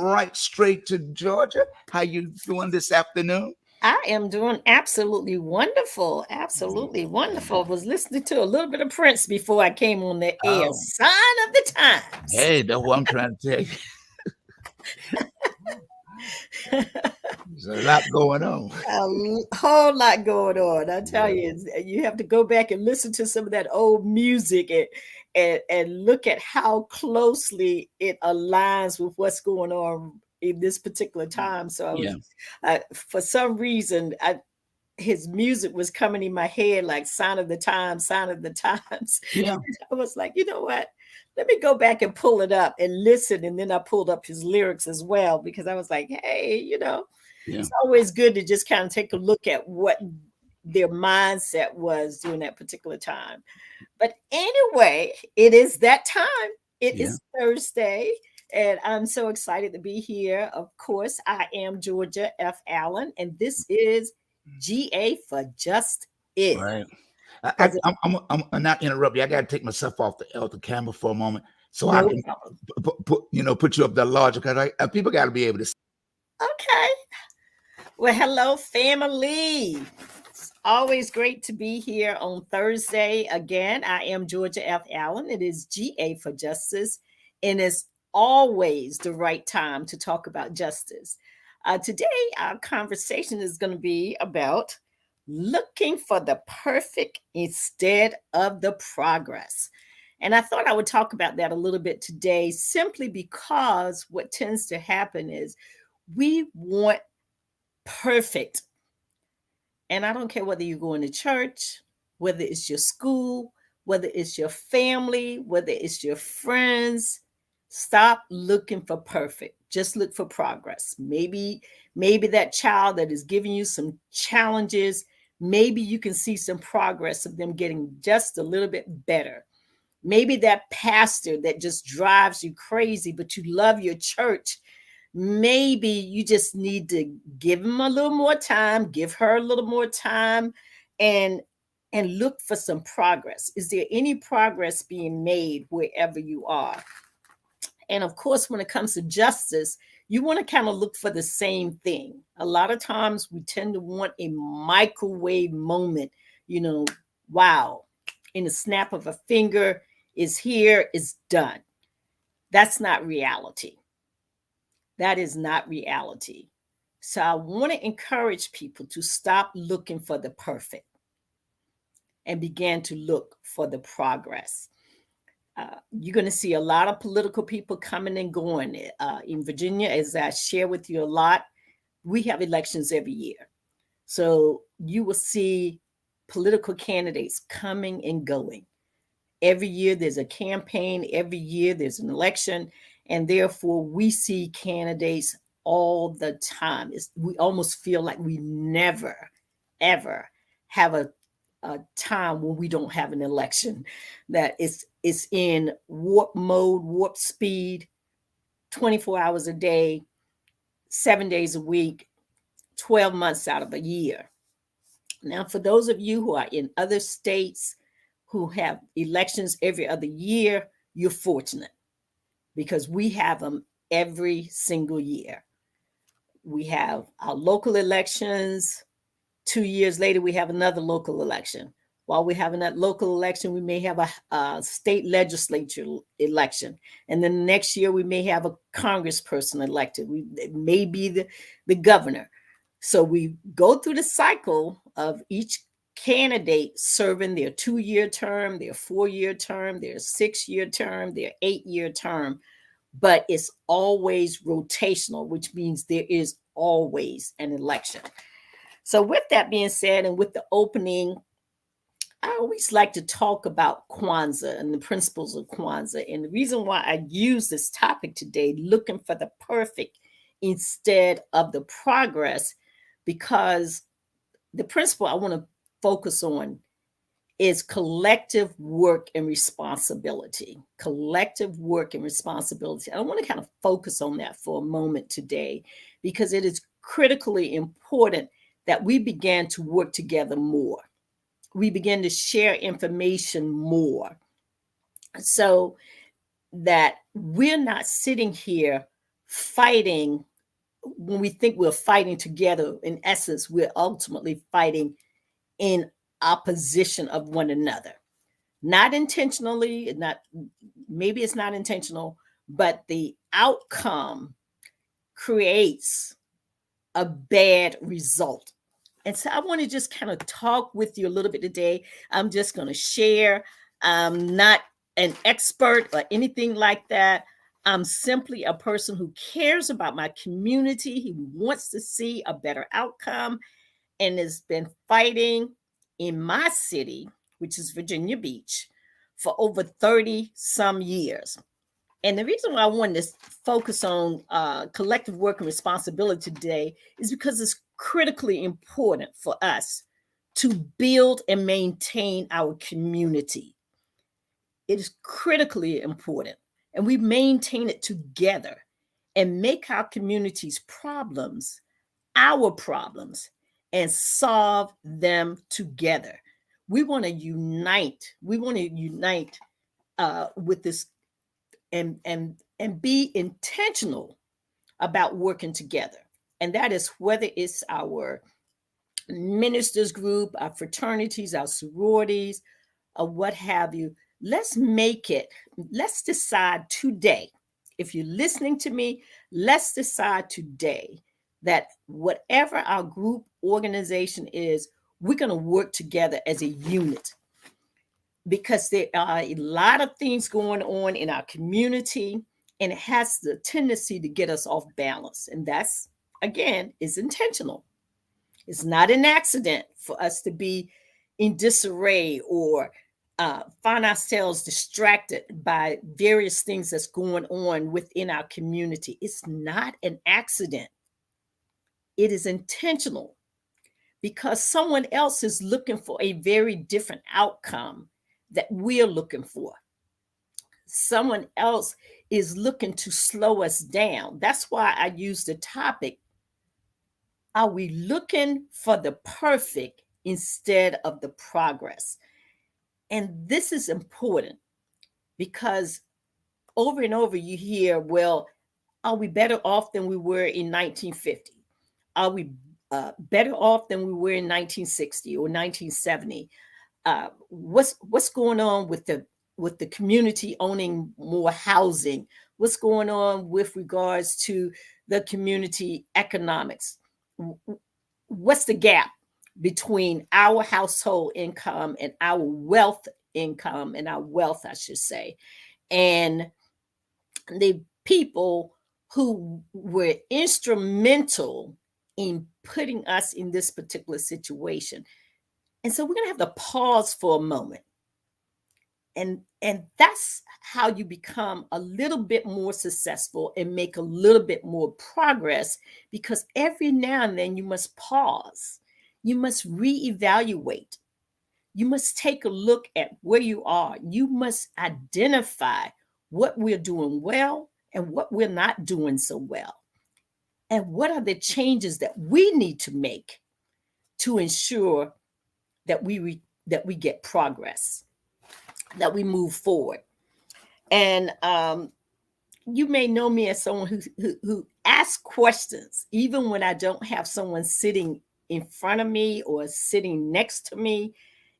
right straight to Georgia. How you doing this afternoon? I am doing absolutely wonderful. Absolutely wonderful. Was listening to a little bit of Prince before I came on the air. Oh, Sign of the times. hey, that's what I'm trying to tell you. There's a lot going on. Whole lot going on. I tell Yeah, you, you have to go back and listen to some of that old music and look at how closely it aligns with what's going on in this particular time. So I yeah, was, for some reason, his music was coming in my head like sign of the times, sign of the times. yeah, I was like, you know what? Let me go back and pull it up and listen. And then I pulled up his lyrics as well because I was like, hey, yeah, it's always good to just kind of take a look at what their mindset was during that particular time. But anyway, it is that time. It yeah. is Thursday, and I'm so excited to be here. Of course, I am Georgia F. Allen, and this is GA for Just Is. Right. Because I'm not interrupt you. I got to take myself off the camera for a moment so I no can problem. put you up there larger because people got to be able to. Okay. Well, hello, family. It's always great to be here on Thursday again. I am Georgia F. Allen. It is GA for Justice, and it's always the right time to talk about justice. Today, our conversation is going to be about looking for the perfect instead of the progress. And I thought I would talk about that a little bit today simply because what tends to happen is we want perfect. And I don't care whether you're going to church, whether it's your school, whether it's your family, whether it's your friends. Stop looking for perfect. Just look for progress. Maybe that child that is giving you some challenges, maybe you can see some progress of them getting just a little bit better. Maybe that pastor that just drives you crazy, but you love your church, maybe you just need to give him a little more time, give her a little more time, and look for some progress. Is there any progress being made wherever you are? And of course, when it comes to justice, you want to kind of look for the same thing. A lot of times we tend to want a microwave moment, you know, wow, in the snap of a finger is here, is done. That's not reality. That is not reality. So I want to encourage people to stop looking for the perfect and begin to look for the progress. You're going to see a lot of political people coming and going. In Virginia, as I share with you a lot, we have elections every year. So you will see political candidates coming and going. Every year there's a campaign, every year there's an election, and therefore we see candidates all the time. We almost feel like we never, ever have a time when we don't have an election, that it's in warp mode, warp speed, 24 hours a day, 7 days a week, 12 months out of a year. Now, for those of you who are in other states who have elections every other year, you're fortunate because we have them every single year. We have our local elections. 2 years later, we have another local election. While we're having that local election, we may have a state legislature election. And then the next year, we may have a congressperson elected. It may be the governor. So we go through the cycle of each candidate serving their 2 year term, their 4 year term, their 6 year term, their 8 year term. But it's always rotational, which means there is always an election. So, with that being said, and with the opening, I always like to talk about Kwanzaa and the principles of Kwanzaa. And the reason why I use this topic today, looking for the perfect instead of the progress, because the principle I want to focus on is collective work and responsibility. Collective work and responsibility. I want to kind of focus on that for a moment today because it is critically important that we begin to work together more. We begin to share information more so that we're not sitting here fighting. When we think we're fighting together, in essence, we're ultimately fighting in opposition of one another. Not intentionally, maybe it's not intentional, but the outcome creates a bad result. And so I want to just kind of talk with you a little bit today. I'm just going to share. I'm not an expert or anything like that. I'm simply a person who cares about my community, who wants to see a better outcome, and has been fighting in my city, which is Virginia Beach, for over 30 some years. And the reason why I wanted to focus on collective work and responsibility today is because it's critically important for us to build and maintain our community. It is critically important, and we maintain it together and make our community's problems our problems and solve them together. We want to unite. We want to unite with this and be intentional about working together. And that is whether it's our ministers group, our fraternities, our sororities, or what have you. Let's decide today. If you're listening to me, let's decide today that whatever our group organization is, we're going to work together as a unit, because there are a lot of things going on in our community, and it has the tendency to get us off balance. And that's, again, is intentional. It's not an accident for us to be in disarray or find ourselves distracted by various things that's going on within our community. It's not an accident. It is intentional, because someone else is looking for a very different outcome that we're looking for. Someone else is looking to slow us down. That's why I use the topic, are we looking for the perfect instead of the progress? And this is important, because over and over you hear, well, are we better off than we were in 1950? Are we better off than we were in 1960 or 1970? What's going on with the community owning more housing? What's going on with regards to the community economics? What's the gap between our household income and our wealth income, and our wealth, I should say, and the people who were instrumental in putting us in this particular situation? And so we're going to have to pause for a moment. And that's how you become a little bit more successful and make a little bit more progress, because every now and then you must pause. You must reevaluate. You must take a look at where you are. You must identify what we're doing well and what we're not doing so well. And what are the changes that we need to make to ensure that we get progress, that we move forward. And you may know me as someone who asks questions, even when I don't have someone sitting in front of me or sitting next to me.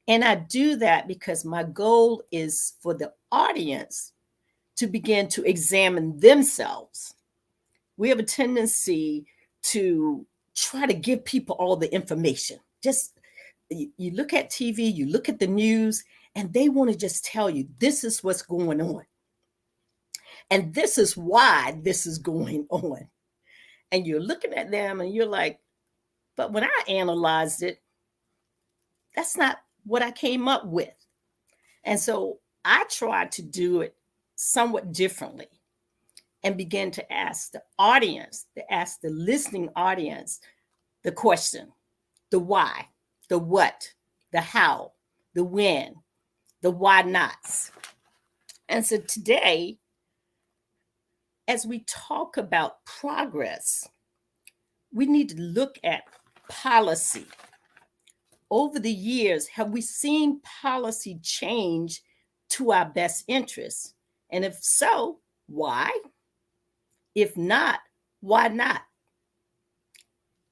And I do that because my goal is for the audience to begin to examine themselves. We have a tendency to try to give people all the information. Just you look at TV, you look at the news, and they want to just tell you, this is what's going on. And this is why this is going on. And you're looking at them and you're like, but when I analyzed it, that's not what I came up with. And so I tried to do it somewhat differently and begin to ask the audience, to ask the listening audience the question, the why, the what, the how, the when, the why nots. And so today, as we talk about progress, we need to look at policy. Over the years, have we seen policy change to our best interests? And if so, why? If not, Why not?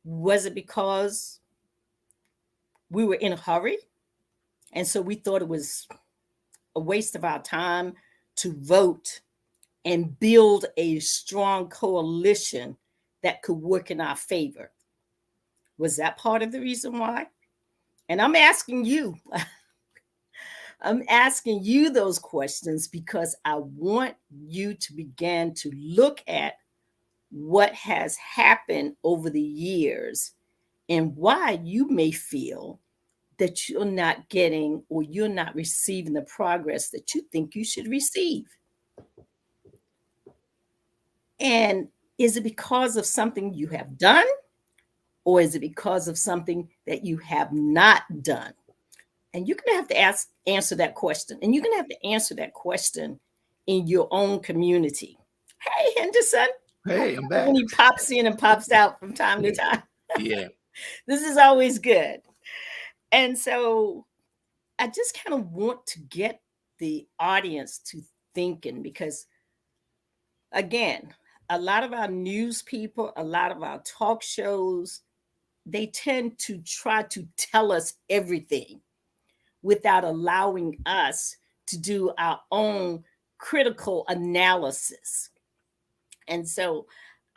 Was it because we were in a hurry? And so we thought it was a waste of our time to vote and build a strong coalition that could work in our favor. Was that part of the reason why? And I'm asking you, I'm asking you those questions because I want you to begin to look at what has happened over the years and why you may feel that you're not getting or you're not receiving the progress that you think you should receive. And is it because of something you have done, or is it because of something that you have not done? And you're going to have to answer that question. And you're going to have to answer that question in your own community. Hey, Henderson. Hey, I'm back. When he pops in and pops out from time to time. Yeah. This is always good. And so I just kind of want to get the audience to thinking because, again, a lot of our news people, a lot of our talk shows, they tend to try to tell us everything without allowing us to do our own critical analysis. And so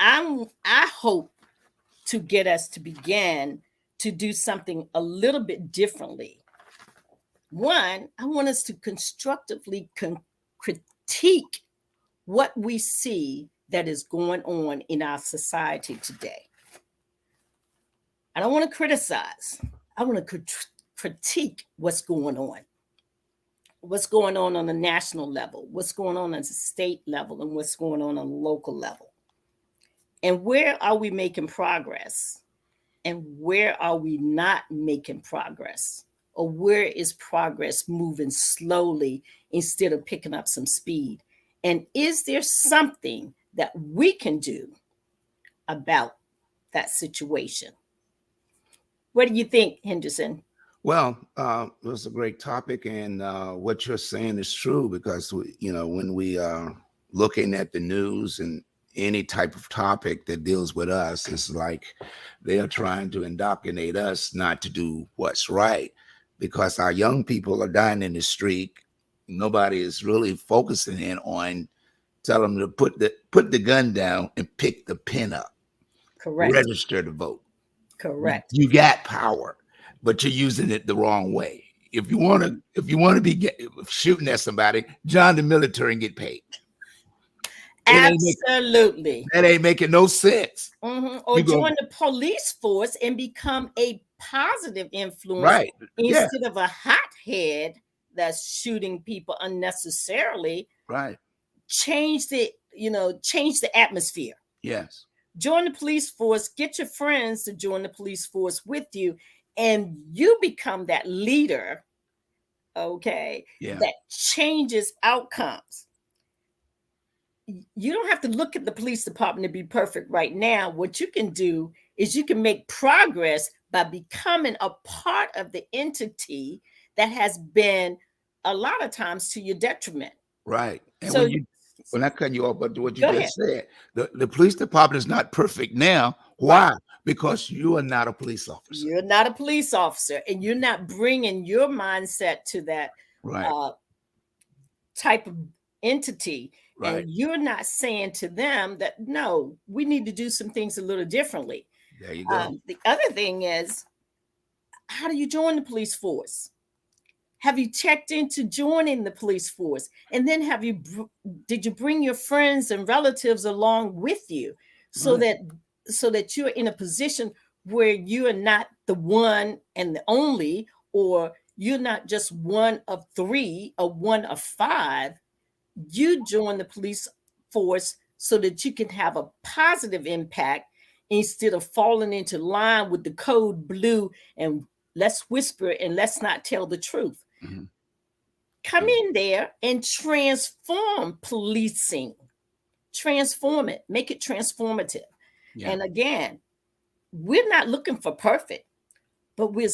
I hope to get us to begin to do something a little bit differently. One, I want us to constructively critique what we see that is going on in our society today. I don't want to criticize. I want to critique what's going on. What's going on the national level, what's going on at the state level, and what's going on the local level. And where are we making progress? And where are we not making progress? Or where is progress moving slowly instead of picking up some speed? And is there something that we can do about that situation? What do you think, Henderson? Well, it was a great topic, and what you're saying is true because when we are looking at the news and any type of topic that deals with us, it's like they are trying to indoctrinate us not to do what's right because our young people are dying in the street. Nobody is really focusing in on tell them to put the gun down and pick the pen up. Correct. Register to vote. Correct. You got power, but you're using it the wrong way. If you want to be shooting at somebody, join the military and get paid. Absolutely. That ain't making no sense. Mm-hmm. Or join the police force and become a positive influence, right? Instead of a hothead that's shooting people unnecessarily. Right. Change the atmosphere. Yes. Join the police force, get your friends to join the police force with you, and you become that leader, okay, that changes outcomes. You don't have to look at the police department to be perfect right now. What you can do is you can make progress by becoming a part of the entity that has been a lot of times to your detriment. Right. And so when I cut you off, but what you just said, the police department is not perfect now. Why? Right. Because you are not a police officer. You're not a police officer, and you're not bringing your mindset to that type of entity. Right. And you're not saying to them that, no, we need to do some things a little differently. There you go. The other thing is, how do you join the police force? Have you checked into joining the police force? And then did you bring your friends and relatives along with you so that you're in a position where you are not the one and the only, or you're not just one of three or one of five? You join the police force so that you can have a positive impact instead of falling into line with the code blue and let's whisper and let's not tell the truth. Mm-hmm. Come in there and transform policing. Transform it. Make it transformative. Yeah. And again, we're not looking for perfect, but we're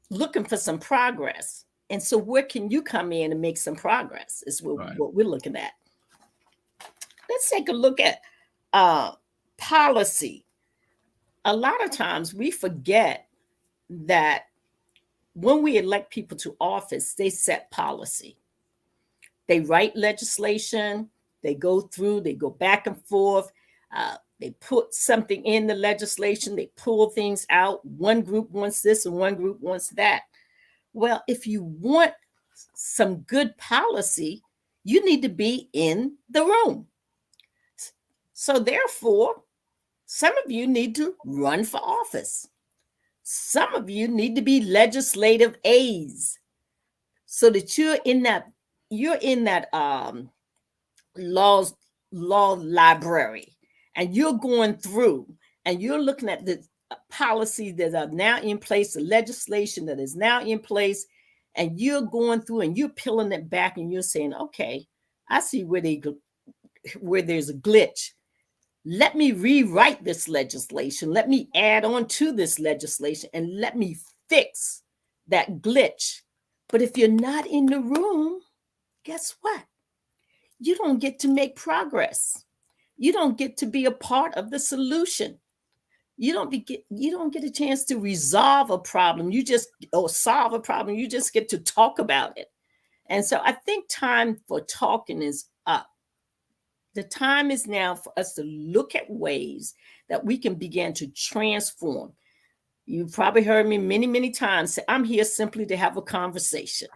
looking for some progress. And so where can you come in and make some progress is what we're looking at. Let's take a look at Policy. A lot of times we forget that when we elect people to office, they set policy. They write legislation, they go through, they go back and forth, they put something in the legislation, they pull things out. One group wants this and one group wants that. Well, if you want some good policy, you need to be in the room. So therefore, some of you need to run for office. Some of you need to be legislative aides so that you're in that law library, and you're going through and you're looking at the policies that are now in place, the legislation that is now in place, and you're going through and you're peeling it back and you're saying, okay, I see where there's a glitch. Let me rewrite this legislation. Let me add on to this legislation and let me fix that glitch. But if you're not in the room, guess what? You don't get to make progress. You don't get to be a part of the solution. You don't get a chance to resolve a problem. Or solve a problem. You just get to talk about it. And so I think time for talking is up. The time is now for us to look at ways that we can begin to transform. You've probably heard me many, many times say, I'm here simply to have a conversation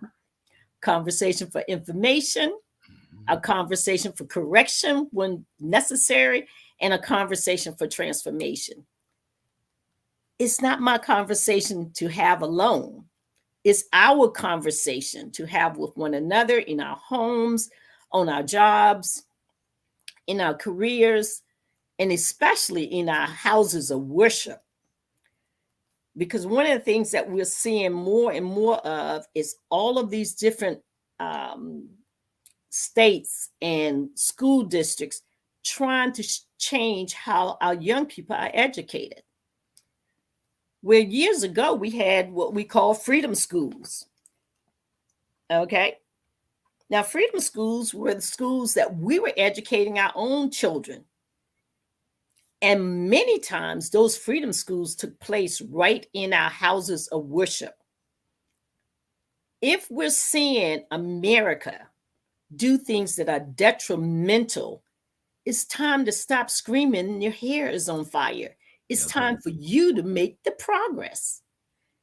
for information, a conversation for correction when necessary, and a conversation for transformation. It's not my conversation to have alone. It's our conversation to have with one another in our homes, on our jobs, in our careers, and especially in our houses of worship. Because one of the things that we're seeing more and more of is all of these different states and school districts trying to change how our young people are educated. Where years ago we had what we call freedom schools. Okay. Now, freedom schools were the schools that we were educating our own children. And many times those freedom schools took place right in our houses of worship. If we're seeing America do things that are detrimental, it's time to stop screaming your hair is on fire. It's time for you to make the progress.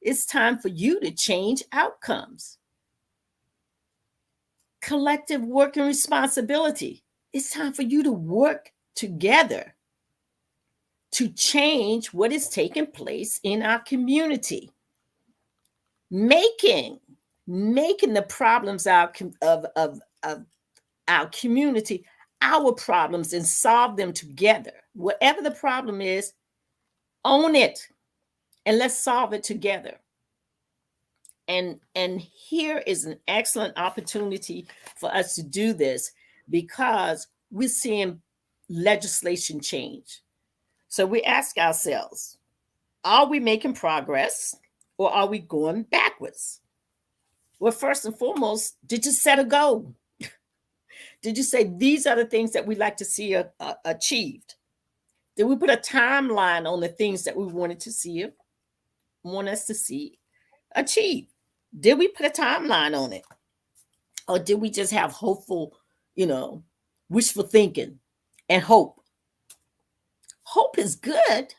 It's time for you to change outcomes. Collective work and responsibility. It's time for you to work together to change what is taking place in our community. Making the problems of our community our problems and solve them together. Whatever the problem is, own it and let's solve it together. And here is an excellent opportunity for us to do this because we're seeing legislation change. So we ask ourselves, are we making progress or are we going backwards? Well, first and foremost, did you set a goal? Did you say these are the things that we'd like to see achieved? Did we put a timeline on the things that we want us to see achieved? Did we put a timeline on it? Or did we just have hopeful, wishful thinking and hope? Hope is good,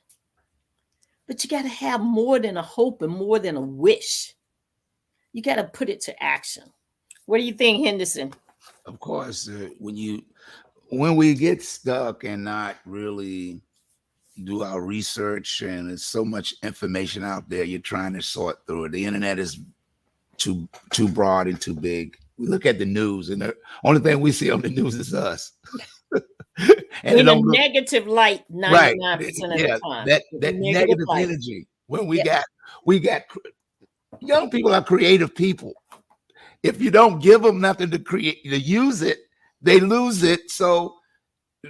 but you got to have more than a hope and more than a wish. You got to put it to action. What do you think, Henderson? Of course, when we get stuck and not really do our research, and there's so much information out there, you're trying to sort through it. The internet is too broad and too big. We look at the news, and the only thing we see on the news is us. And in a negative light, 99% of the time. That negative energy. When we got young people are creative people. If you don't give them nothing to use it, they lose it. So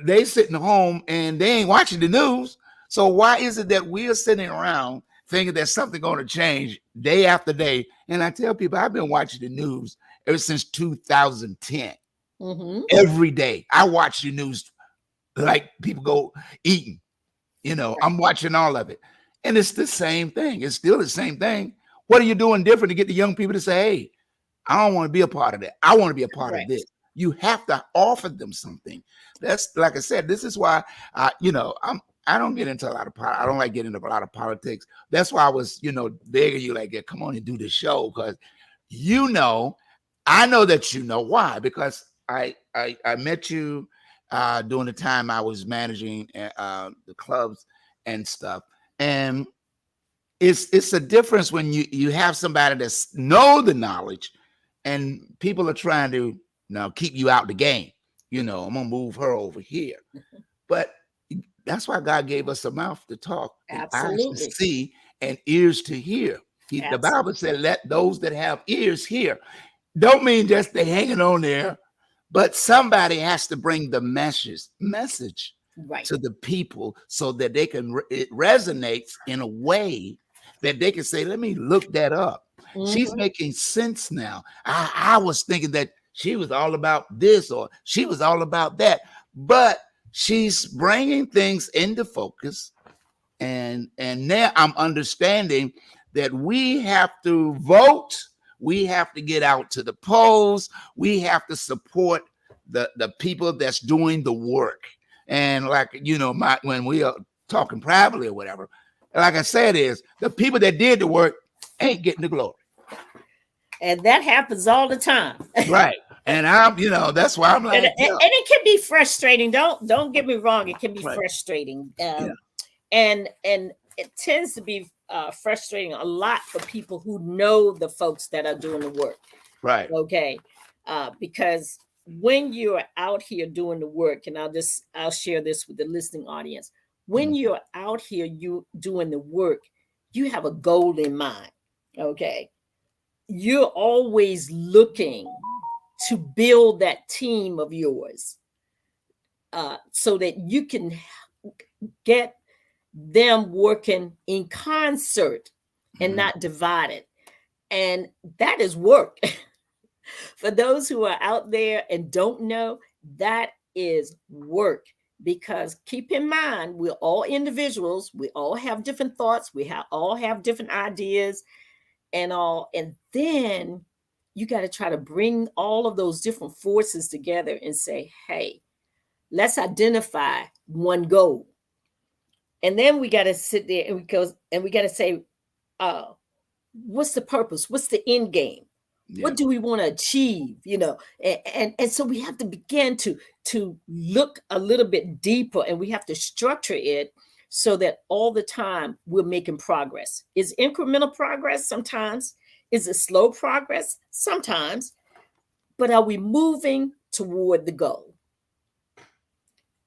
they sitting home and they ain't watching the news. So why is it that we're sitting around thinking that something going to change day after day? And I tell people, I've been watching the news ever since 2010. Every day I watch the news like people go eating. I'm watching all of it. And it's the same thing. It's still the same thing. What are you doing different to get the young people to say, hey, I don't want to be a part of that. I want to be a part of this. You have to offer them something. That's, like I said, this is why I don't get into a lot of I don't like getting into a lot of politics. That's why I was, begging you, like, yeah, come on and do the show, because I know that why, because I met you during the time I was managing the clubs and stuff, and it's a difference when you have somebody that's know the knowledge, and people are trying to keep you out the game. I'm gonna move her over here, but that's why God gave us a mouth to talk, and eyes to see, and ears to hear. The Bible said, "Let those that have ears hear." Don't mean just they hanging on there, but somebody has to bring the message to the people so that they can it resonates in a way that they can say, let me look that up. She's making sense now. I was thinking that she was all about this or she was all about that, but she's bringing things into focus. And now I'm understanding that we have to vote. We have to get out to the polls. We have to support the people that's doing the work. And like, when we are talking privately or whatever, like I said, is the people that did the work ain't getting the glory. And that happens all the time. Right. And I'm, that's why I'm like, and it can be frustrating. Don't get me wrong. It can be frustrating. And it tends to be frustrating a lot for people who know the folks that are doing the work. Right. Okay. Because when you're out here doing the work, and I'll share this with the listening audience. When you're out here, you doing the work, you have a goal in mind. Okay. You're always looking to build that team of yours so that you can get them working in concert and not divided. And that is work. For those who are out there and don't know, that is work. Because keep in mind, we're all individuals. We all have different thoughts. All have different ideas and all. And then you got to try to bring all of those different forces together and say, hey, let's identify one goal. And then we got to sit there and we got to say, what's the purpose? What's the end game? Yeah. What do we want to achieve? And so we have to begin to look a little bit deeper, and we have to structure it so that all the time we're making progress. Is incremental progress sometimes? Is it slow progress? Sometimes. But are we moving toward the goal?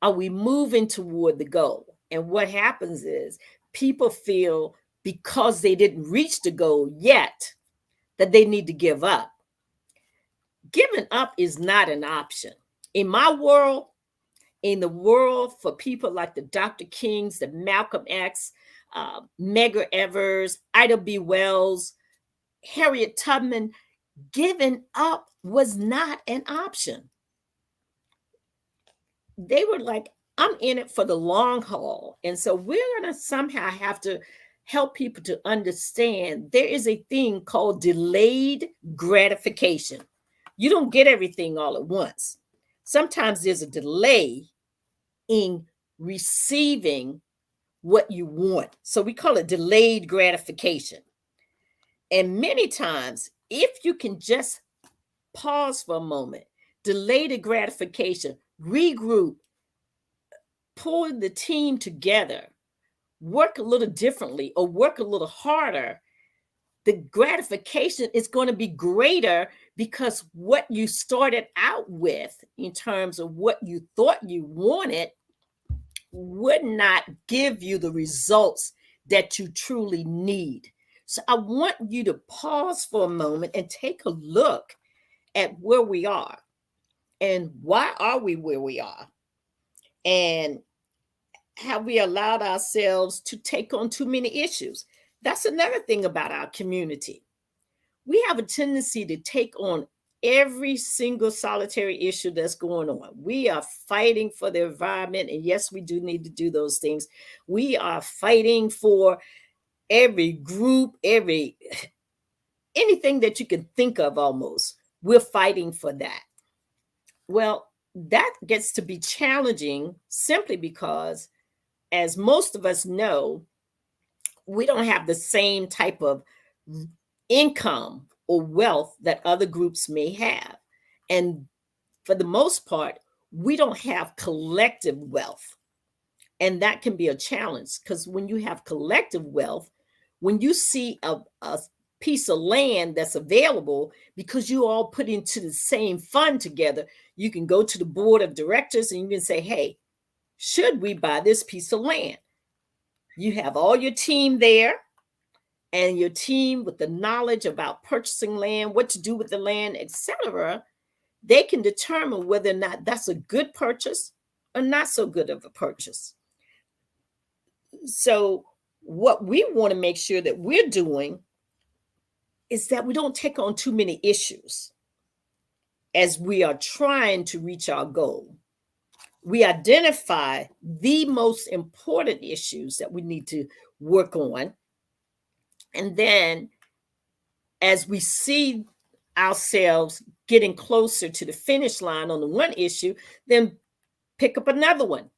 Are we moving toward the goal? And what happens is people feel because they didn't reach the goal yet that they need to give up. Giving up is not an option. In my world, in the world for people like the Dr. Kings, the Malcolm X, Medgar Evers, Ida B. Wells, Harriet Tubman, giving up was not an option. They were like, I'm in it for the long haul. And so we're going to somehow have to help people to understand there is a thing called delayed gratification. You don't get everything all at once. Sometimes there's a delay in receiving what you want. So we call it delayed gratification. And many times, if you can just pause for a moment, delay the gratification, regroup, pull the team together, work a little differently or work a little harder, the gratification is going to be greater because what you started out with in terms of what you thought you wanted would not give you the results that you truly need. So I want you to pause for a moment and take a look at where we are and why are we where we are, and have we allowed ourselves to take on too many issues? That's another thing about our community. We have a tendency to take on every single solitary issue that's going on. We are fighting for the environment. And yes, we do need to do those things. We are fighting for every group, anything that you can think of almost. We're fighting for that. Well, that gets to be challenging simply because, as most of us know, we don't have the same type of income or wealth that other groups may have. And for the most part, we don't have collective wealth. And that can be a challenge because when you have collective wealth, when you see a piece of land that's available because you all put into the same fund together, you can go to the board of directors and you can say, hey, should we buy this piece of land? You have all your team there, and your team with the knowledge about purchasing land, what to do with the land, etc. They can determine whether or not that's a good purchase or not so good of a purchase. So what we want to make sure that we're doing is that we don't take on too many issues as we are trying to reach our goal. We identify the most important issues that we need to work on. And then as we see ourselves getting closer to the finish line on the one issue, then pick up another one.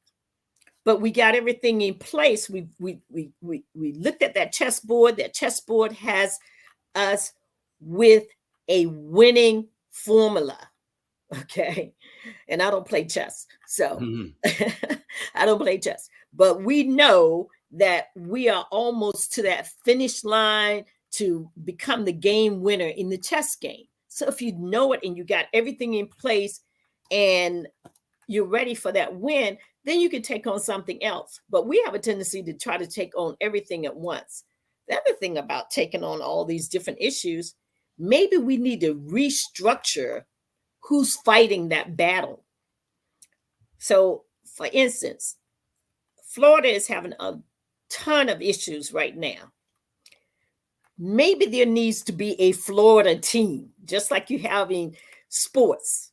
But we got everything in place. We looked at that chessboard. That chessboard has us with a winning formula. Okay. And I don't play chess. So I don't play chess. But we know that we are almost to that finish line to become the game winner in the chess game. So if you know it and you got everything in place and you're ready for that win, then you can take on something else. But we have a tendency to try to take on everything at once. The other thing about taking on all these different issues, maybe we need to restructure who's fighting that battle. So, for instance, Florida is having a ton of issues right now. Maybe there needs to be a Florida team, just like you have in sports,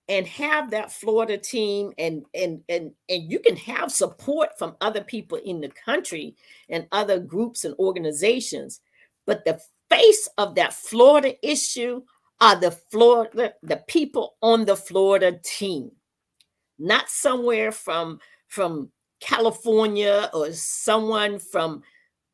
and have that Florida team, and you can have support from other people in the country and other groups and organizations. But the face of that Florida issue are the people on the Florida team, not somewhere from California or someone from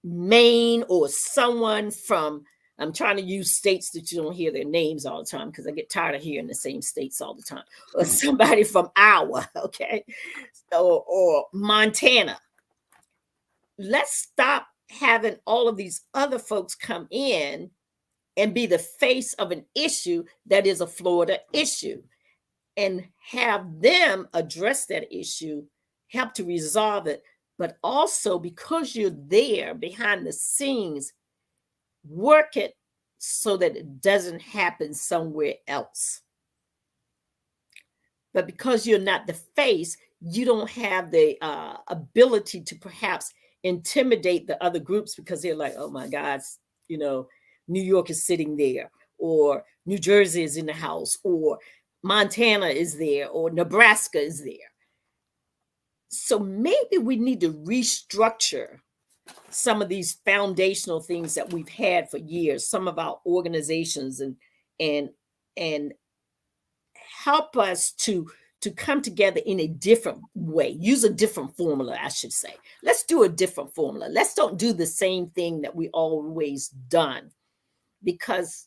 Maine or someone from, I'm trying to use states that you don't hear their names all the time because I get tired of hearing the same states all the time, or somebody from Iowa, okay, or Montana. Let's stop having all of these other folks come in and be the face of an issue that is a Florida issue, and have them address that issue, help to resolve it. But also, because you're there behind the scenes, work it so that it doesn't happen somewhere else. But because you're not the face, you don't have the ability to perhaps intimidate the other groups because they're like, oh my God, New York is sitting there, or New Jersey is in the house, or Montana is there, or Nebraska is there. So maybe we need to restructure some of these foundational things that we've had for years, some of our organizations, and help us to come together in a different way, use a different formula, I should say. Let's do a different formula. Let's don't do the same thing that we always done, because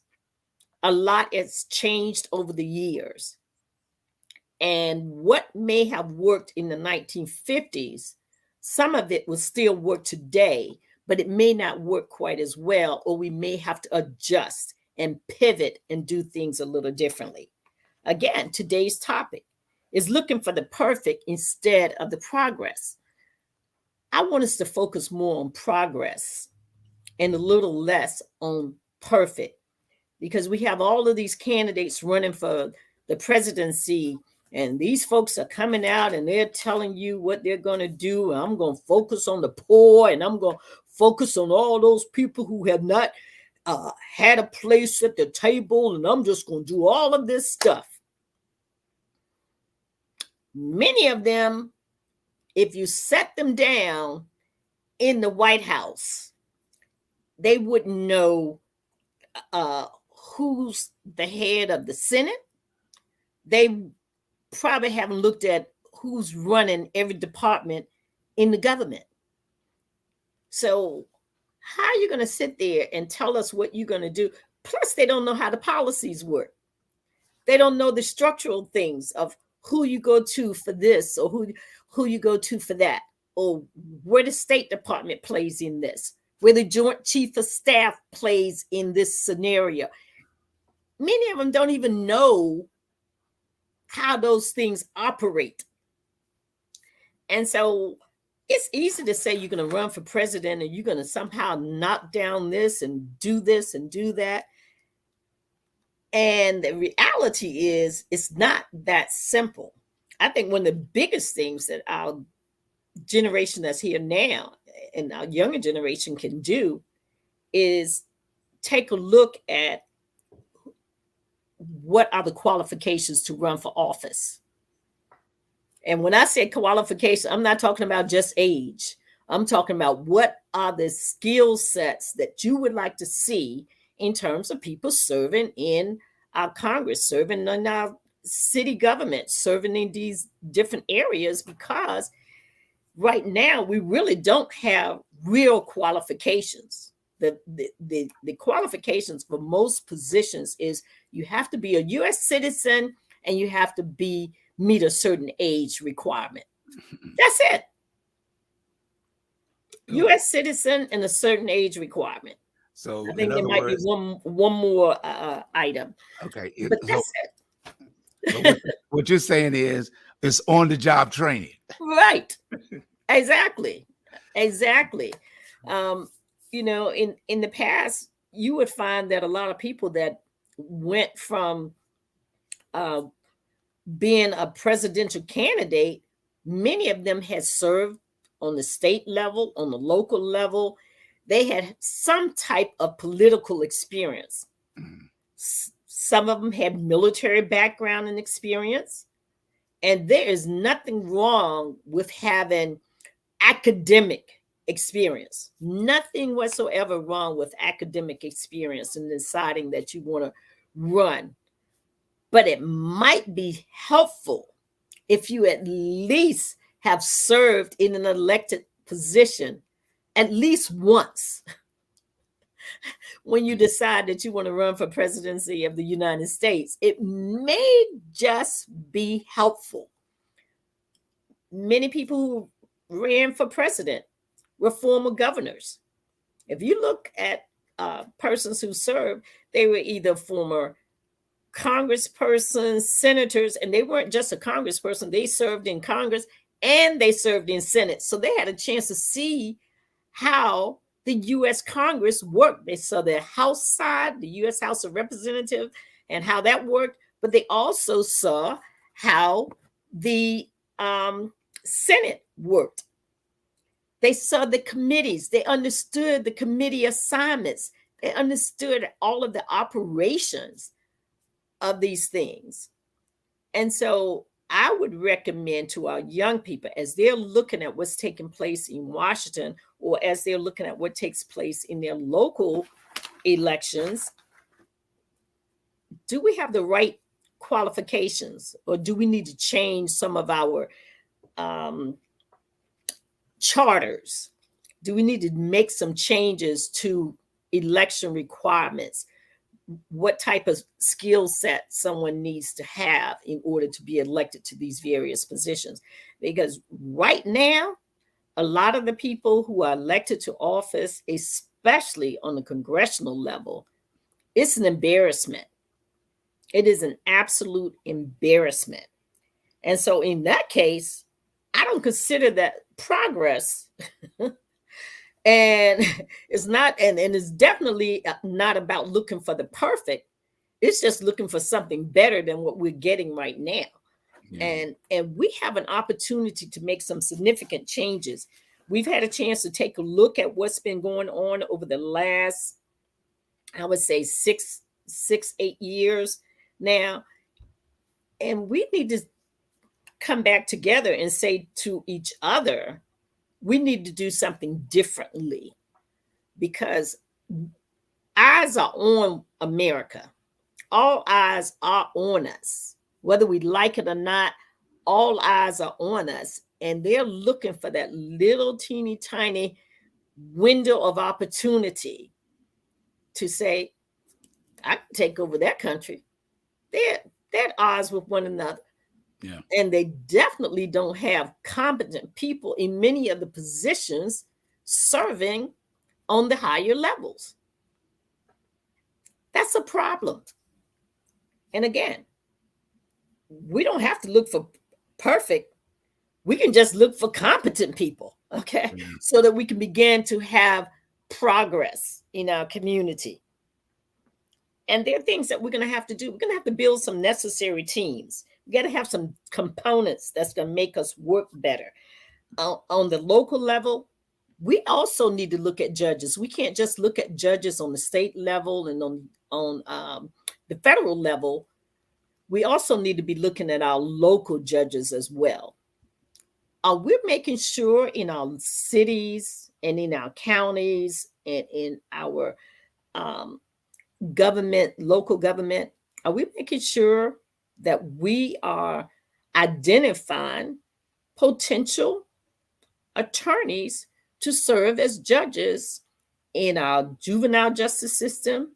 a lot has changed over the years. And what may have worked in the 1950s, some of it will still work today, but it may not work quite as well, or we may have to adjust and pivot and do things a little differently. Again, today's topic is looking for the perfect instead of the progress. I want us to focus more on progress and a little less on perfect, because we have all of these candidates running for the presidency, and these folks are coming out and they're telling you what they're going to do. I'm going to focus on the poor, and I'm going to focus on all those people who have not had a place at the table and I'm just going to do all of this stuff. Many of them, if you set them down in the White House, they wouldn't know who's the head of the Senate. They probably haven't looked at who's running every department in the government. So how are you going to sit there and tell us what you're going to do? Plus, they don't know how the policies work. They don't know the structural things of who you go to for this or who you go to for that, or where the State Department plays in this, where the Joint Chief of Staff plays in this scenario. Many of them don't even know how those things operate. And so it's easy to say you're going to run for president and you're going to somehow knock down this and do that. And the reality is, it's not that simple. I think one of the biggest things that our generation that's here now and our younger generation can do is take a look at what are the qualifications to run for office. And when I say qualification, I'm not talking about just age. I'm talking about what are the skill sets that you would like to see in terms of people serving in our Congress, serving in our city government, serving in these different areas, because right now we really don't have real qualifications. The qualifications for most positions is you have to be a U.S. citizen and you have to meet a certain age requirement. That's it. U.S. citizen and a certain age requirement. So I think there might be one more item. Okay, but that's it. What you're saying is it's on the job training, right? Exactly. You know, in the past, you would find that a lot of people that went from being a presidential candidate, many of them had served on the state level, on the local level. They had some type of political experience. Mm-hmm. Some of them had military background and experience. And there is nothing wrong with having academic experience. Nothing whatsoever wrong with academic experience in deciding that you want to run. But it might be helpful if you at least have served in an elected position at least once when you decide that you want to run for presidency of the United States. It may just be helpful. Many people who ran for president were former governors. If you look at persons who served, they were either former congresspersons, senators, and they weren't just a congressperson. They served in Congress and they served in Senate. So they had a chance to see how the U.S. Congress worked. They saw the House side, the U.S. House of Representatives, and how that worked. But they also saw how the Senate worked. They saw the committees. They understood the committee assignments. They understood all of the operations of these things. And so I would recommend to our young people, as they're looking at what's taking place in Washington, or as they're looking at what takes place in their local elections, do we have the right qualifications, or do we need to change some of our charters? Do we need to make some changes to election requirements? What type of skill set someone needs to have in order to be elected to these various positions? Because right now, a lot of the people who are elected to office, especially on the congressional level, it's an embarrassment. It is an absolute embarrassment. And so in that case, I don't consider that progress. And it's not, and it's definitely not about looking for the perfect. It's just looking for something better than what we're getting right now. Yeah. And we have an opportunity to make some significant changes. We've had a chance to take a look at what's been going on over the last I would say 8 years now. And we need to come back together and say to each other, we need to do something differently, because eyes are on America. All eyes are on us. Whether we like it or not, all eyes are on us. And they're looking for that little teeny tiny window of opportunity to say, I can take over that country. They're at odds with one another. Yeah. And they definitely don't have competent people in many of the positions serving on the higher levels. That's a problem. And again, we don't have to look for perfect. We can just look for competent people, okay? Yeah. So that we can begin to have progress in our community. And there are things that we're going to have to do. We're going to have to build some necessary teams. We got to have some components that's going to make us work better. On the local level, we also need to look at judges. We can't just look at judges on the state level and on the federal level. We also need to be looking at our local judges as well. We're making sure in our cities and in our counties and in our government, local government, are we making sure that we are identifying potential attorneys to serve as judges in our juvenile justice system,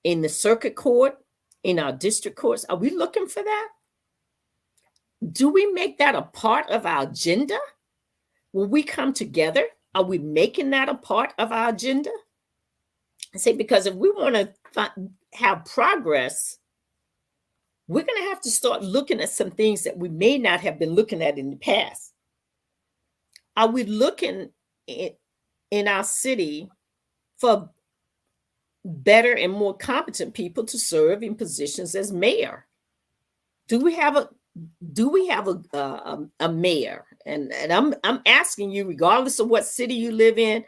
in the circuit court, in our district courts? Are we looking for that? Do we make that a part of our agenda? When we come together, are we making that a part of our agenda? I say, because if we want to have progress, we're going to have to start looking at some things that we may not have been looking at in the past. Are we looking in our city for better and more competent people to serve in positions as mayor? Do we have a mayor? And I'm asking you, regardless of what city you live in,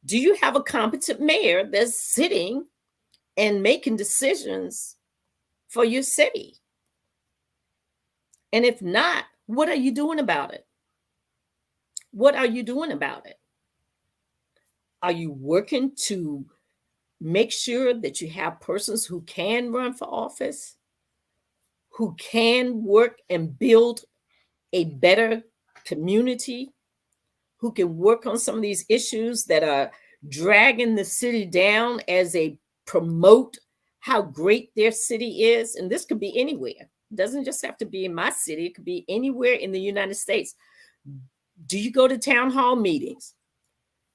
do you have a competent mayor that's sitting and making decisions for your city? And if not, what are you doing about it? What are you doing about it? Are you working to make sure that you have persons who can run for office, who can work and build a better community, who can work on some of these issues that are dragging the city down as they promote how great their city is? And this could be anywhere. It doesn't just have to be in my city. It could be anywhere in the United States. Do you go to town hall meetings?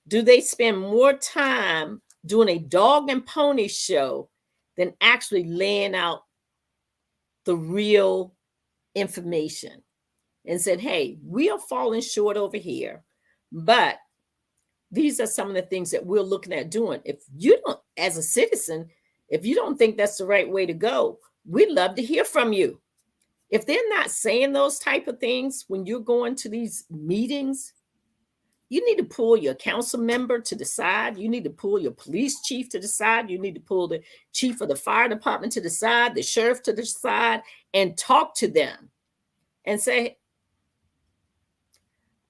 Do they spend more time doing a dog and pony show than actually laying out the real information and said, hey, we are falling short over here, but these are some of the things that we're looking at doing. If you don't, as a citizen, if you don't think that's the right way to go, we'd love to hear from you. If they're not saying those type of things when you're going to these meetings, you need to pull your council member to the side. You need to pull your police chief to the side. You need to pull the chief of the fire department to the side, the sheriff to the side, and talk to them and say,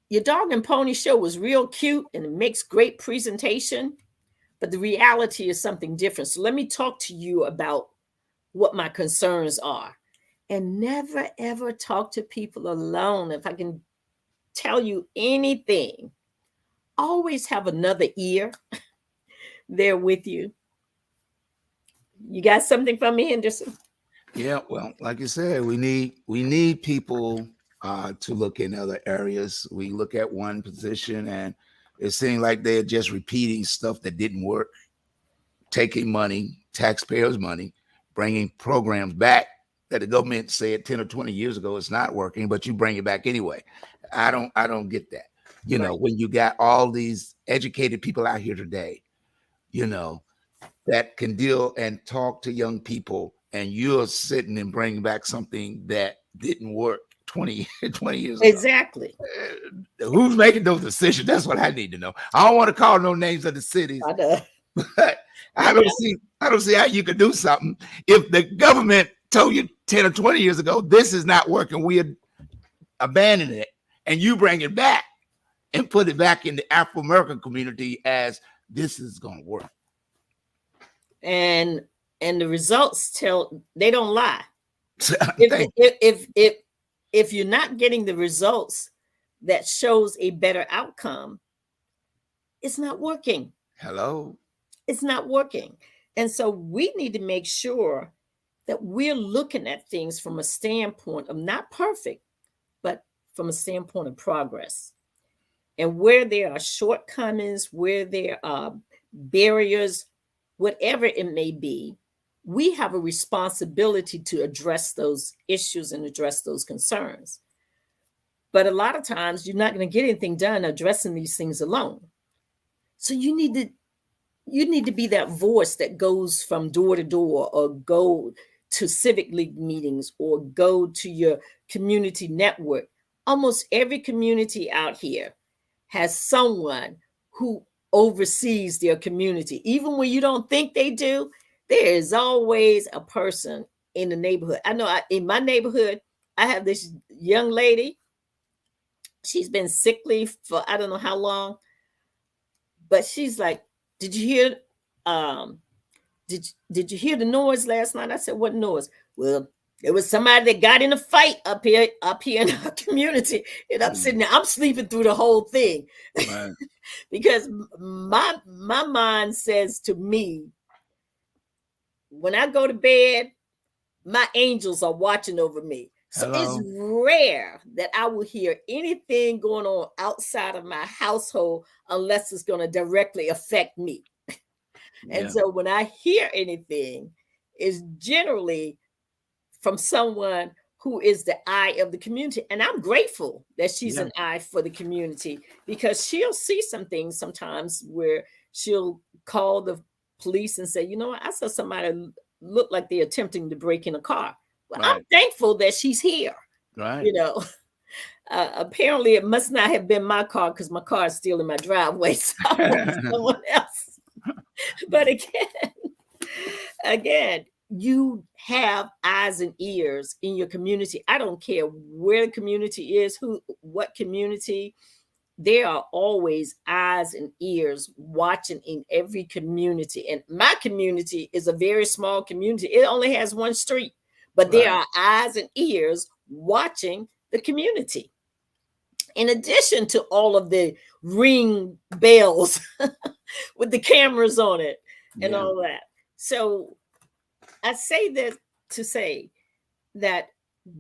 your dog and pony show was real cute and it makes great presentation, but the reality is something different. So let me talk to you about what my concerns are. And never, ever talk to people alone. If I can tell you anything, always have another ear there with you. You got something from me, Henderson? Yeah, well, like you said, we need people to look in other areas. We look at one position and it seemed like they're just repeating stuff that didn't work, taking money, taxpayers' money, bringing programs back that the government said 10 or 20 years ago it's not working, but you bring it back anyway. I don't get that. You know, when you got all these educated people out here today, you know, that can deal and talk to young people, and you're sitting and bringing back something that didn't work 20 years ago. Exactly. Who's making those decisions? That's what I need to know. I don't want to call no names of the cities, I know. but I don't see how you could do something if the government told you 10 or 20 years ago, this is not working, we abandon it, and you bring it back and put it back in the Afro-American community as this is going to work. And the results they don't lie. If you're not getting the results that shows a better outcome, it's not working. Hello. It's not working. And so we need to make sure that we're looking at things from a standpoint of not perfect, but from a standpoint of progress. And where there are shortcomings, where there are barriers, whatever it may be, we have a responsibility to address those issues and address those concerns. But a lot of times you're not going to get anything done addressing these things alone. So you need to be that voice that goes from door to door, or go to civic league meetings, or go to your community network. Almost every community out here has someone who oversees their community. Even when you don't think they do, there is always a person in the neighborhood. I know in my neighborhood, I have this young lady. She's been sickly for I don't know how long, but she's like, did you hear did you hear the noise last night? I said, what noise? Well, it was somebody that got in a fight up here in our community. And I'm sitting there, I'm sleeping through the whole thing. Right. Because my mind says to me, when I go to bed, my angels are watching over me. So it's rare that I will hear anything going on outside of my household unless it's going to directly affect me. And so when I hear anything, it's generally from someone who is the eye of the community. And I'm grateful that she's an eye for the community, because she'll see some things sometimes where she'll call the police and say, you know what, I saw somebody look like they're attempting to break in a car. Well, I'm thankful that she's here. Right. You know, apparently it must not have been my car, because my car is still in my driveway. So someone else. But again, you have eyes and ears in your community. I don't care where the community is, what community. There are always eyes and ears watching in every community. And my community is a very small community. It only has one street, but there are eyes and ears watching the community. In addition to all of the ring bells with the cameras on it and all that. So I say that to say that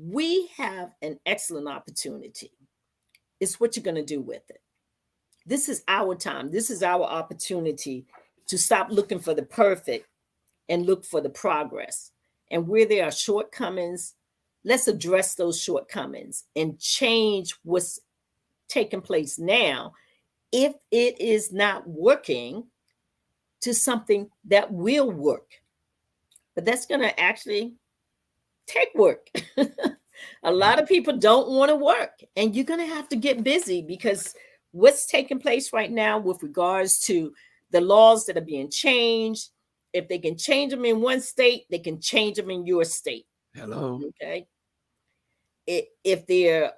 we have an excellent opportunity. It's what you're going to do with it. This is our time. This is our opportunity to stop looking for the perfect and look for the progress. And where there are shortcomings, let's address those shortcomings and change what's taking place now, if it is not working, to something that will work. But that's going to actually take work. A lot of people don't want to work, and you're going to have to get busy, because what's taking place right now with regards to the laws that are being changed, if they can change them in one state, they can change them in your state. Hello. Okay. If they're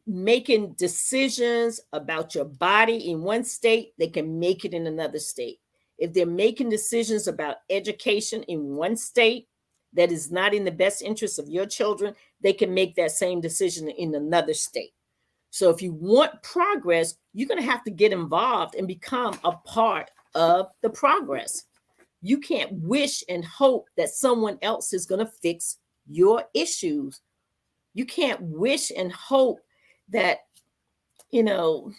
making decisions about your body in one state, they can make it in another state. If they're making decisions about education in one state that is not in the best interest of your children, they can make that same decision in another state. So if you want progress, you're going to have to get involved and become a part of the progress. You can't wish and hope that someone else is going to fix your issues. You can't wish and hope that, you know,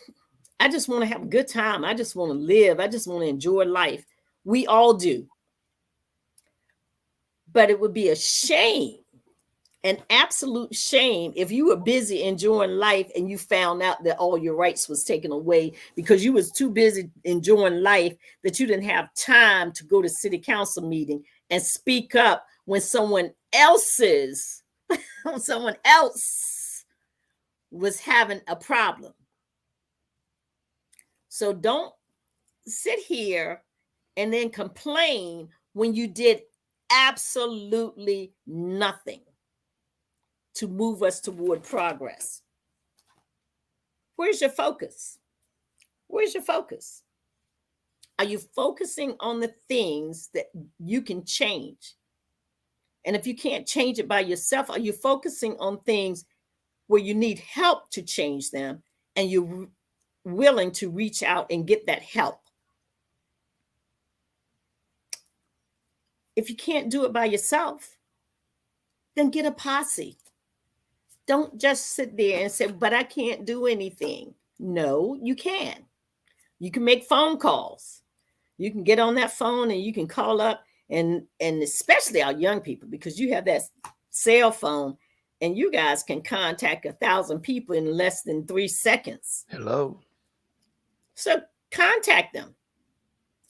I just want to have a good time. I just want to live. I just want to enjoy life. We all do. But it would be a shame, an absolute shame, if you were busy enjoying life and you found out that all your rights was taken away because you was too busy enjoying life that you didn't have time to go to city council meeting and speak up when someone else was having a problem. So don't sit here and then complain when you did absolutely nothing to move us toward progress? Where's your focus? Where's your focus? Are you focusing on the things that you can change? And if you can't change it by yourself, are you focusing on things where you need help to change them and you're willing to reach out and get that help? If you can't do it by yourself, then get a posse. Don't just sit there and say, but I can't do anything. No, you can. You can make phone calls. You can get on that phone and you can call up, and especially our young people, because you have that cell phone and you guys can contact 1,000 people in less than 3 seconds. Hello. So contact them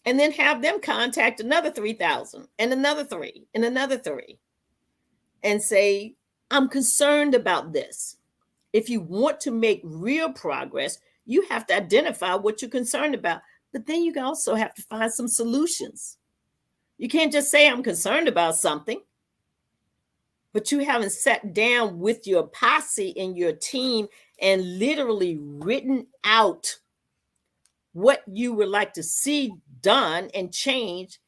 and then have them contact another 3,000 and another 3 and another 3 and say, I'm concerned about this. If you want to make real progress, you have to identify what you're concerned about, but then you also have to find some solutions. You can't just say, I'm concerned about something, but you haven't sat down with your posse and your team and literally written out what you would like to see done and change,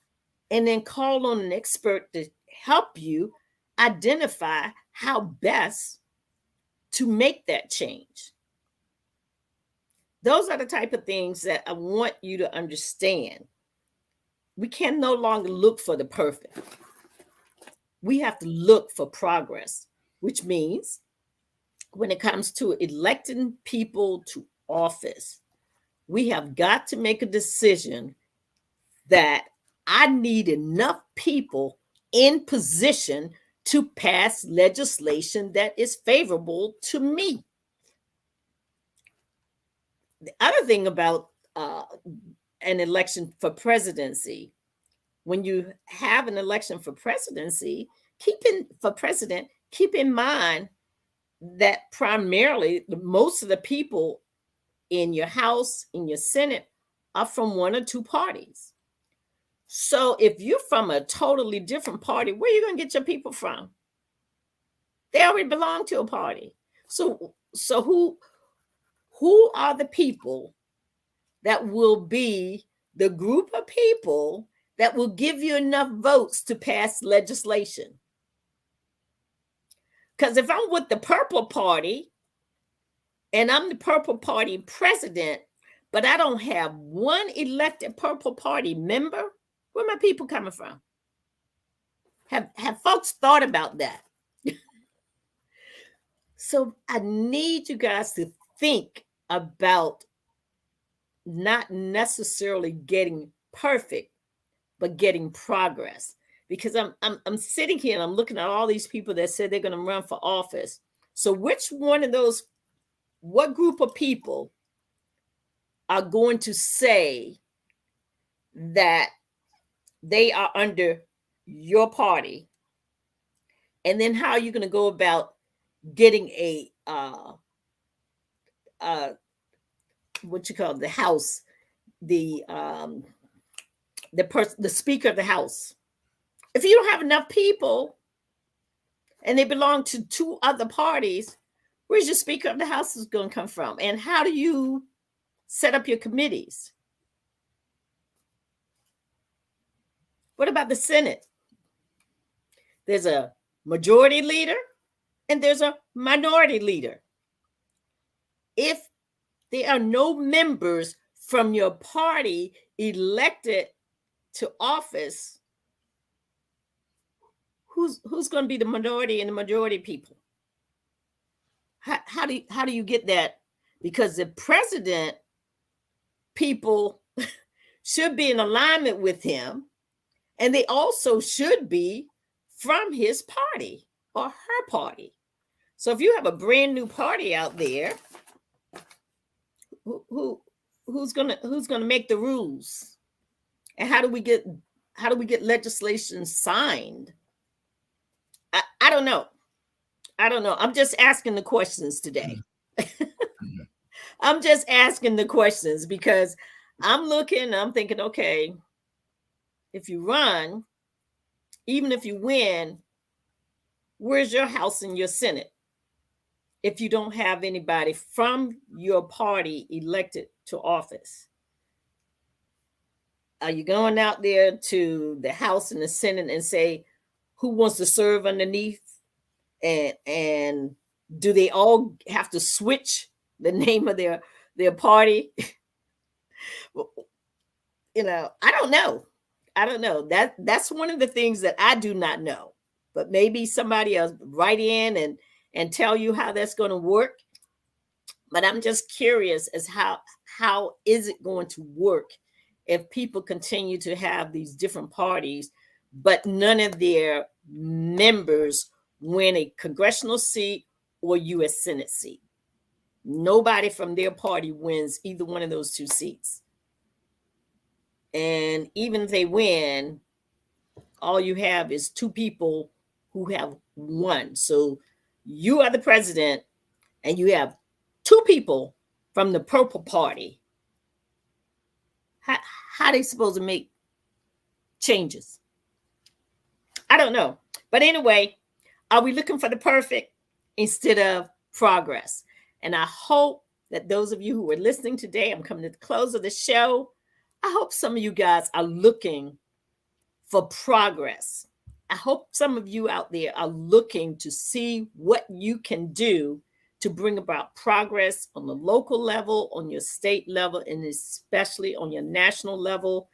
and then call on an expert to help you identify how best to make that change. Those are the type of things that I want you to understand. We can no longer look for the perfect. We have to look for progress, which means when it comes to electing people to office, we have got to make a decision that I need enough people in position to pass legislation that is favorable to me. The other thing about an election for presidency, when you have an election for presidency, keep in mind that primarily most of the people in your House, in your Senate, are from 1 or 2 parties. So if you're from a totally different party, where are you going to get your people from? They already belong to a party. So who are the people that will be the group of people that will give you enough votes to pass legislation? Because if I'm with the purple party and I'm the purple party president, but I don't have one elected purple party member, where are my people coming from? Have folks thought about that? So I need you guys to think about not necessarily getting perfect, but getting progress. Because I'm sitting here and I'm looking at all these people that said they're going to run for office. So which one of those, what group of people are going to say that they are under your party? And then how are you going to go about getting a what you call the House, the Speaker of the House? If you don't have enough people and they belong to 2 other parties, where's your Speaker of the House is going to come from? And how do you set up your committees? What about the Senate? There's a majority leader and there's a minority leader. If there are no members from your party elected to office, who's going to be the minority and the majority people? How do you get that? Because the president people should be in alignment with him, and they also should be from his party or her party. So if you have a brand new party out there, who's gonna make the rules? And how do we get legislation signed? I don't know. I'm just asking the questions today. I'm just asking the questions because I'm thinking, okay, if you run, even if you win, where's your House and your Senate if you don't have anybody from your party elected to office? Are you going out there to the House and the Senate and say, who wants to serve underneath? And do they all have to switch the name of their party? I don't know. That's one of the things that I do not know. But maybe somebody else write in and tell you how that's going to work. But I'm just curious as how is it going to work if people continue to have these different parties, but none of their members win a congressional seat or U.S. Senate seat. Nobody from their party wins either one of those two seats. And even if they win, all you have is two people who have won. So you are the president and you have two people from the purple party. How are they supposed to make changes? I don't know. But anyway, are we looking for the perfect instead of progress? And I hope that those of you who are listening today, I'm coming to the close of the show. I hope some of you guys are looking for progress. I hope some of you out there are looking to see what you can do to bring about progress on the local level, on your state level, and especially on your national level,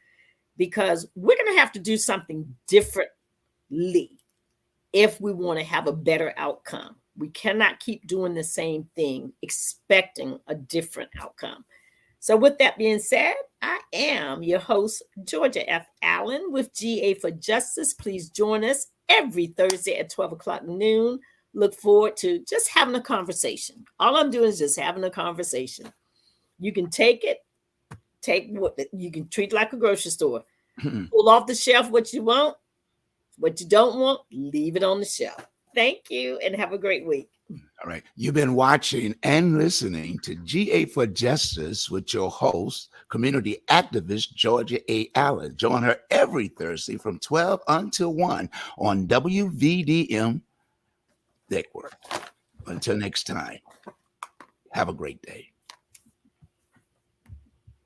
because we're going to have to do something differently if we want to have a better outcome. We cannot keep doing the same thing, expecting a different outcome. So with that being said, I am your host, Georgia F. Allen with GA for Justice. Please join us every Thursday at 12 o'clock noon. Look forward to just having a conversation. All I'm doing is just having a conversation. You can take what you can treat like a grocery store. Pull off the shelf what you want. What you don't want, leave it on the shelf. Thank you and have a great week. All right. You've been watching and listening to GA for Justice with your host, community activist Georgia A. Allen. Join her every Thursday from 12 until 1 on WVDM Network. Until next time, have a great day.